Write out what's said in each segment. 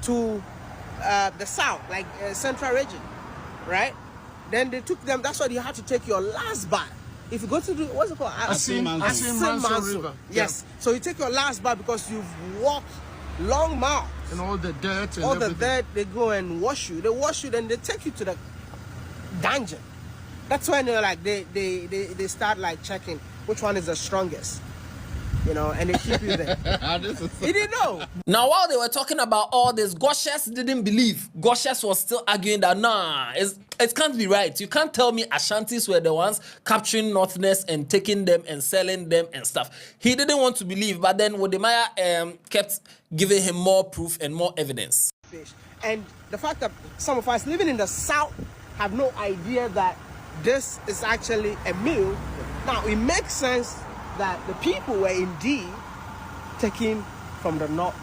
to the south, like central region, right? Then they took them. That's why you have to take your last bath. If you go to what's it called? Asin River. Yes. Yeah. So you take your last bath because you've walked long miles. And all the dirt and everything. The dirt, they go and wash you. They wash you, then they take you to the dungeon. That's when they're like they start like checking which one is the strongest. You know, and they keep you there. He didn't know. Now, while they were talking about all this, Goshes didn't believe. Goshes was still arguing that, nah, it can't be right. You can't tell me Ashantis were the ones capturing Northerners and taking them and selling them and stuff. He didn't want to believe, but then Wodemaya kept giving him more proof and more evidence. And the fact that some of us living in the south have no idea that this is actually a meal. Now, it makes sense that the people were indeed taken from the north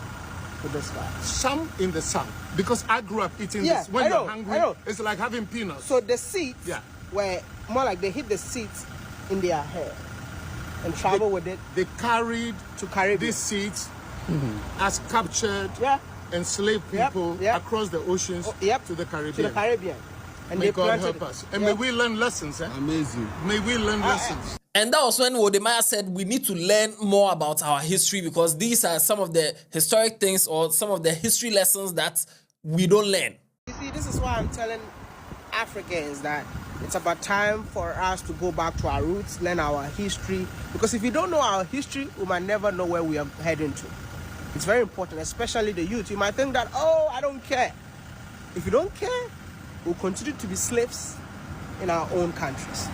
to this guy. Some in the south, because I grew up eating this. When you're hungry, it's like having peanuts. So the seeds were more like they hit the seeds in their hair and travel with it. They carried to Caribbean. These seeds as captured enslaved people across the oceans to the Caribbean. To the Caribbean. And may God help us. And may we learn lessons. Amazing. May we learn lessons. And that was when Wodemaya said we need to learn more about our history, because these are some of the historic things or some of the history lessons that we don't learn. You see, this is why I'm telling Africans that it's about time for us to go back to our roots, learn our history. Because if you don't know our history, we might never know where we are heading to. It's very important, especially the youth. You might think that, oh, I don't care. If you don't care, we'll continue to be slaves in our own countries.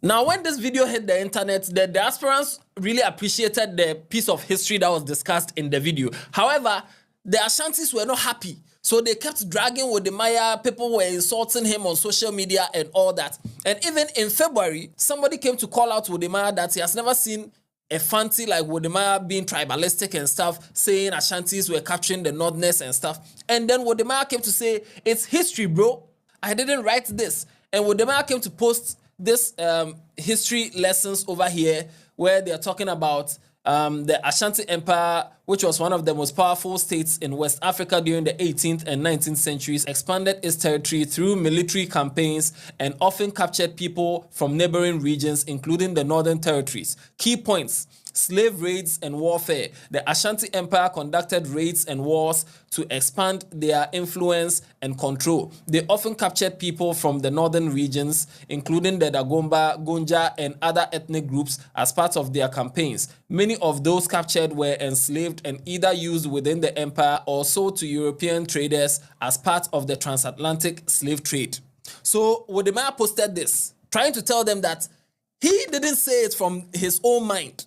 Now, when this video hit the internet, the diasporans really appreciated the piece of history that was discussed in the video. However, the Ashantis were not happy. So they kept dragging Wodemaya. People were insulting him on social media and all that. And even in February, somebody came to call out Wodemaya that he has never seen a fancy like Wodemaya being tribalistic and stuff, saying Ashantis were capturing the Northerners and stuff. And then Wodemaya came to say, it's history, bro. I didn't write this. And Wodemaya came to post this history lessons over here where they are talking about the Ashanti Empire, which was one of the most powerful states in West Africa during the 18th and 19th centuries, expanded its territory through military campaigns and often captured people from neighboring regions, including the northern territories. Key points: slave raids and warfare. The Ashanti Empire conducted raids and wars to expand their influence and control. They often captured people from the northern regions, including the Dagomba, Gonja, and other ethnic groups as part of their campaigns. Many of those captured were enslaved and either used within the empire or sold to European traders as part of the transatlantic slave trade. So Wodemaya posted this, trying to tell them that he didn't say it from his own mind.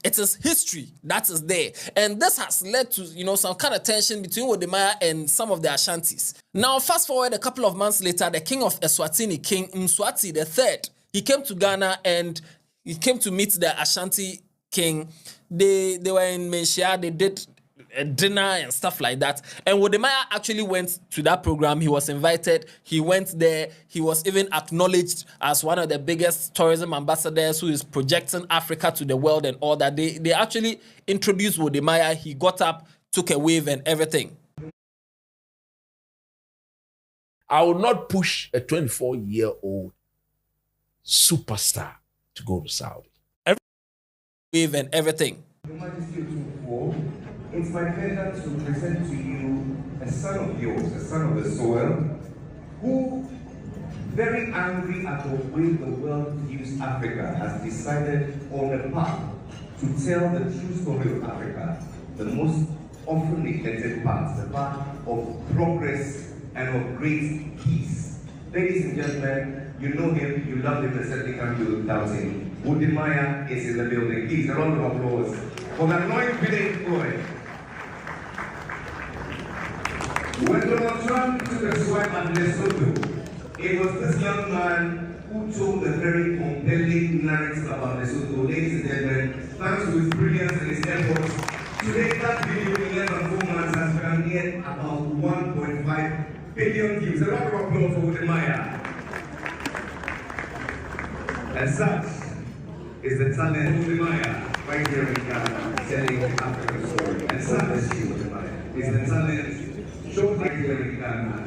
It is history that is there. And this has led to, some kind of tension between Wodemaya and some of the Ashantis. Now, fast forward a couple of months later, the king of Eswatini, King Mswati III, he came to Ghana and he came to meet the Ashanti king. They were in Menchia, they did a dinner and stuff like that. And Wodemaya actually went to that program. He was invited. He went there. He was even acknowledged as one of the biggest tourism ambassadors who is projecting Africa to the world and all that. They actually introduced Wodemaya. He got up, took a wave and everything. I will not push a 24-year-old superstar to go to Saudi. Wave and everything. Your Majesty Otumfouroseitutu, it's my pleasure to present to you a son of yours, a son of the soil, who, very angry at the way the world views Africa, has decided on a path to tell the true story of Africa, the most often neglected path, the path of progress and of great peace. Ladies and gentlemen, you know him, you love him, and certainly can't do without him. Wodemaya is in the building. Please, a round of applause for the anointed boy. When Donald Trump took a swipe at Lesotho, it was this young man who told a very compelling narrative about Lesotho. Ladies and gentlemen, thanks to his brilliance and his efforts, today that video in less than 4 months has garnered about 1.5 billion views. A round of applause for Wodemaya. And such is the talent of Wodemaya right here in Ghana, telling the African story. And such is the talent Don't like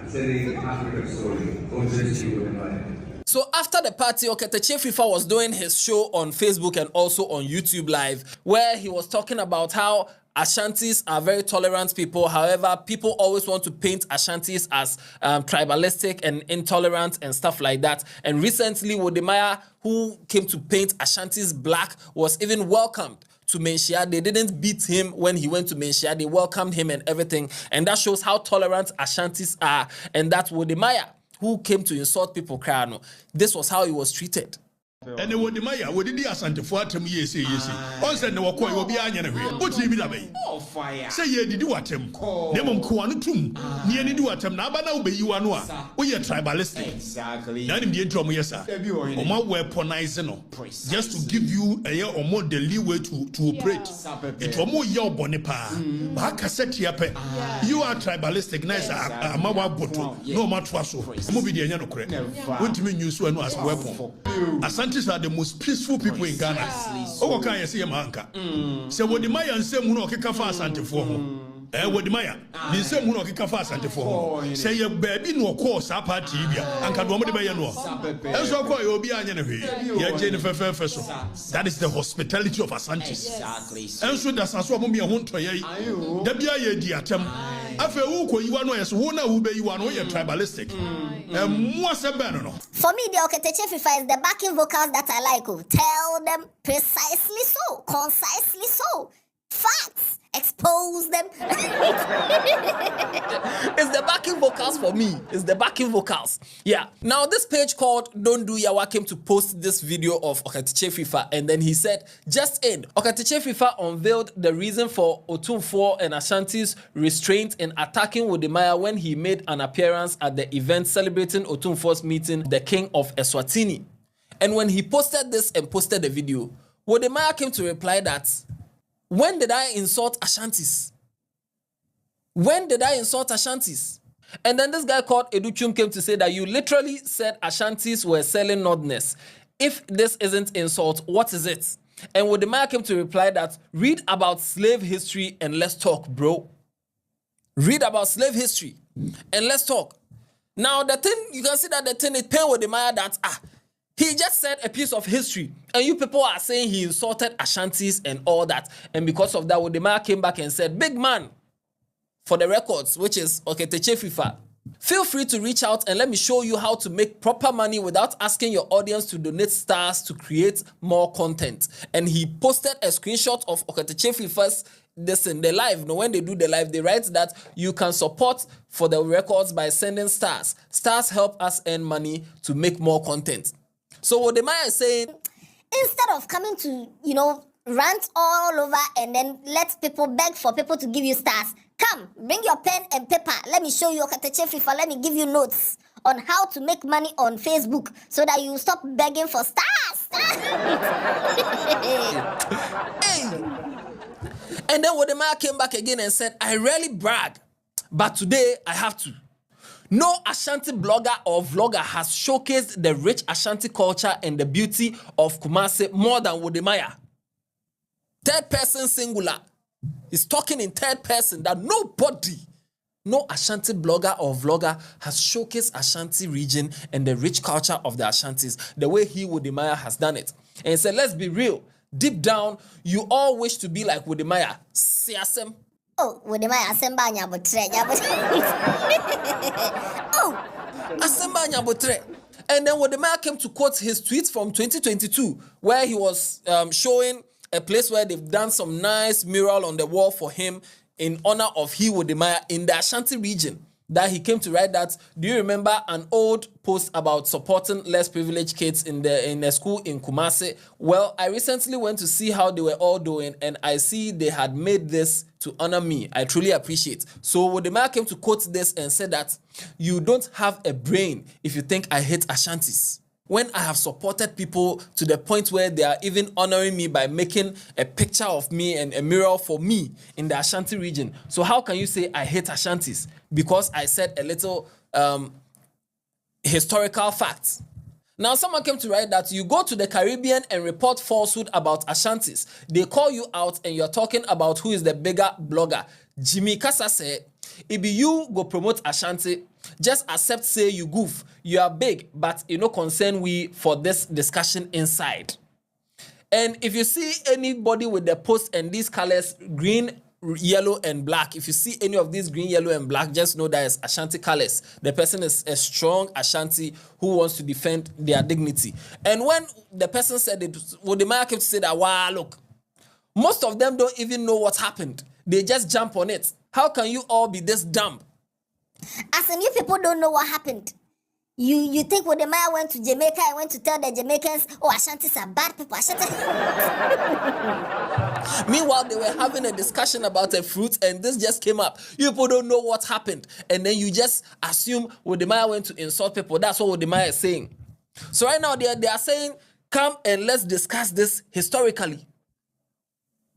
selling African story or just Wodemaya. So after the party, Okatakyie Afrifa was doing his show on Facebook and also on YouTube Live, where he was talking about how Ashantis are very tolerant people. However, people always want to paint Ashantis as tribalistic and intolerant and stuff like that. And recently, Wodemaya, who came to paint Ashantis black, was even welcomed to Menchia. They didn't beat him when he went to Menchia. They welcomed him and everything. And that shows how tolerant Ashantis are. And that Wodemaya, who came to insult people, this was how he was treated. And the Wodemaya, what did the Ashanti for him? Yes. On said, no, you will be anyway. What you be? Oh, fire. Say, ye did you at him? Nemum Kuanutum, near do at him, Nabana be you and what? We are tribalistic. Exactly. None in the interim, yes, sir. Or more weaponizing, just to give you a year or more the leeway to operate. It was more your bonipa. Hakaset you are tribalistic, nice, a mawa bottle, no matwaso. Movie the Yano correct. What mean you so as weapon? Ashantis are the most peaceful people in Ghana. Oh, can you see a manka? So Wodemaya and some who kick a fast anti for Wodemaya, the same who kick a fast anti for say your baby no course up at TV and can do by no. And so call you be an enemy. Yeah, Jennifer Ferfeso. That is the hospitality of Ashantis. And so that's as well me a home to ye. The Bia diatem. After who you are no as one who be you are no tribalistic. For me, the Okatakyie Afrifa is the backing vocals that I like. Tell them precisely so, concisely so. Facts. Expose them. It's the backing vocals for me. It's the backing vocals. Yeah. Now, this page called Don't Do Yawa came to post this video of Okatakyie Afrifa, and then he said, just in, Okatakyie Afrifa unveiled the reason for Otumfouroseitutu and Ashanti's restraint in attacking Wodemaya when he made an appearance at the event celebrating Otumfouro's meeting the king of Eswatini. And when he posted this and posted the video, Wodemaya came to reply that, when did I insult Ashantis? When did I insult Ashantis? And then this guy called Educhum came to say that you literally said Ashantis were selling nordness. If this isn't insult, what is it? And Wodemaya came to reply that read about slave history and let's talk, bro. Read about slave history and let's talk. Now the thing, you can see that the thing is paying Wodemaya that he just said a piece of history, and you people are saying he insulted Ashantis and all that. And because of that, Wodemaya came back and said, big man, for the records, which is Okatakyie Afrifa, feel free to reach out and let me show you how to make proper money without asking your audience to donate stars to create more content. And he posted a screenshot of Okatakyie Afrifa's the live. When they do the live, they write that you can support for the records by sending stars. Stars help us earn money to make more content. So Wodemaya is saying, instead of coming to, rant all over and then let people beg for people to give you stars, come, bring your pen and paper. Let me show you Okatakyie Afrifa. Let me give you notes on how to make money on Facebook so that you stop begging for stars. Hey. And then Wodemaya came back again and said, I rarely brag, but today I have to. No Ashanti blogger or vlogger has showcased the rich Ashanti culture and the beauty of Kumasi more than Wodemaya. Third person singular. He's talking in third person that no Ashanti blogger or vlogger has showcased Ashanti region and the rich culture of the Ashantis the way Wodemaya has done it. And he said, let's be real. Deep down, you all wish to be like Wodemaya. Siasem. Oh, Wodemaya asemba nyabotre. Oh, asemba nyabotre. And then Wodemaya came to quote his tweets from 2022, where he was showing a place where they've done some nice mural on the wall for him in honor of Wodemaya in the Ashanti region. That he came to write that, do you remember an old post about supporting less privileged kids in a school in Kumasi? Well, I recently went to see how they were all doing, and I see they had made this to honor me. I truly appreciate. So Wodemaya came to quote this and said that, you don't have a brain if you think I hate Ashantis. When I have supported people to the point where they are even honoring me by making a picture of me and a mural for me in the Ashanti region. So how can you say I hate Ashantis? Because I said a little historical facts. Now someone came to write that you go to the Caribbean and report falsehood about Ashantis. They call you out and you're talking about who is the bigger blogger. Jimmy Kasa said, If you go promote Ashanti, just accept say you goof. You are big, but you know concern we for this discussion inside. And if you see anybody with the post and these colors, green, yellow, and black, if you see any of these green, yellow, and black, just know that it's Ashanti colors. The person is a strong Ashanti who wants to defend their dignity. And when the person said it, Wodemaya came to say that, wow, look, most of them don't even know what happened. They just jump on it. How can you all be this dumb? As in, you people don't know what happened. You think Wodemaya went to Jamaica and went to tell the Jamaicans, oh, Ashantis are bad people. Meanwhile, they were having a discussion about a fruit and this just came up. You people don't know what happened. And then you just assume Wodemaya went to insult people. That's what Wodemaya is saying. So right now, they are saying, come and let's discuss this historically.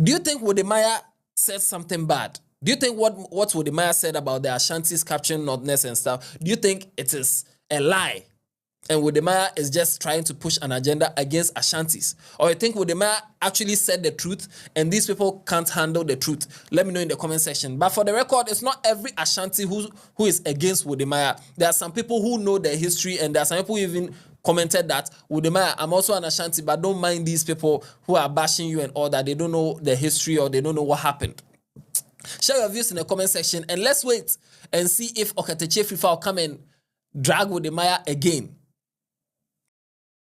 Do you think Wodemaya said something bad? Do you think what Wodemaya said about the Ashantis capturing Northerners and stuff, do you think it is a lie? And Wodemaya is just trying to push an agenda against Ashantis? Or you think Wodemaya actually said the truth and these people can't handle the truth? Let me know in the comment section. But for the record, it's not every Ashanti who is against Wodemaya. There are some people who know the history and there are some people who even commented that, Wodemaya, I'm also an Ashanti, but don't mind these people who are bashing you and all that. They don't know the history or they don't know what happened. Share your views in the comment section and let's wait and see if Okatakyie Afrifa will come and drag Wodemaya again.